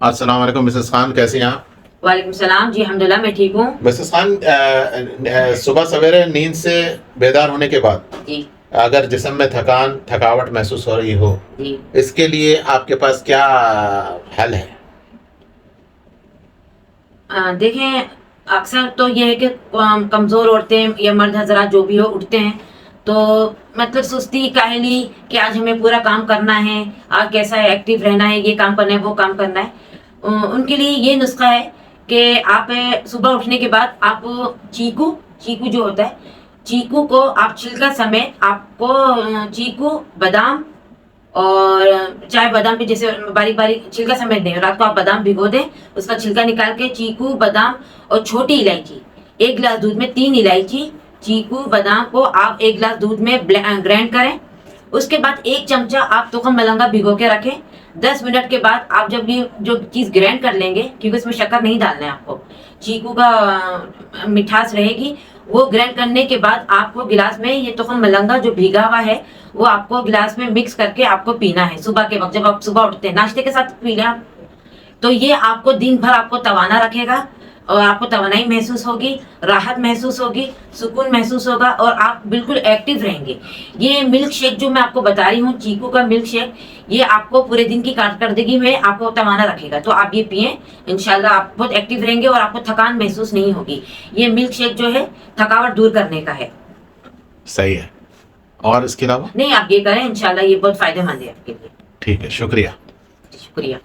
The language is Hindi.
अस्सलाम वालेकुम मिसेस खान, कैसी हैं आप? वालेकुम सलाम जी, अल्हम्दुलिल्लाह मैं ठीक हूँ मिसेस खान, सुबह सवेरे नींद से बेदार होने के बाद जी। अगर जिस्म में थकावट महसूस हो रही हो, जी इसके लिए आपके पास क्या हल है? देखें, अक्सर तो ये है कि कमज़ोर औरतें या मर्द हजरात जो भी हो उठते हैं तो मतलब सुस्ती काहली कि आज हमें पूरा काम करना है, आज कैसा है एक्टिव रहना है, ये काम करना है वो काम करना है। उनके लिए ये नुस्खा है कि आप सुबह उठने के बाद आप चीकू चीकू जो होता है, चीकू को आप छिलका समेत आपको चीकू बादाम और चाहे बादाम पे जैसे बारीक बारीक छिलका समेट दें, रात को आप बादाम भिगो दें, उसका छिलका निकाल के चीकू बादाम और छोटी इलायची, 1 गिलास दूध में 3 इलायची चीकू बादाम को आप 1 गिलास दूध में ग्राइंड करें। उसके बाद 1 चमचा आप तुखम मलंगा भिगो के रखें। 10 मिनट के बाद आप जब ये जो चीज ग्राइंड कर लेंगे, क्योंकि इसमें शक्कर नहीं डालना है आपको, चीकू का मिठास रहेगी। वो ग्राइंड करने के बाद आपको गिलास में ये तुखम मलंगा जो भीगा हुआ है वो आपको गिलास में मिक्स करके आपको पीना है सुबह के वक्त, जब आप सुबह उठते हैं नाश्ते के साथ पी लें आप। तो ये आपको दिन भर आपको तवाना रखेगा और आपको तवानाई महसूस होगी, राहत महसूस होगी, सुकून महसूस होगा और आप बिल्कुल एक्टिव रहेंगे। ये मिल्क शेक जो मैं आपको बता रही हूँ, चीकू का मिल्क शेक, ये आपको पूरे दिन की कारकर्दगी में आपको तवाना रखेगा। तो आप ये पिए, इंशाल्लाह आप बहुत एक्टिव रहेंगे और आपको थकान महसूस नहीं होगी। ये मिल्क शेक जो है थकावट दूर करने का है। सही है। और इसके अलावा? नहीं, आप ये करें, इंशाल्लाह ये बहुत फायदेमंद है आपके लिए। ठीक है, शुक्रिया। शुक्रिया।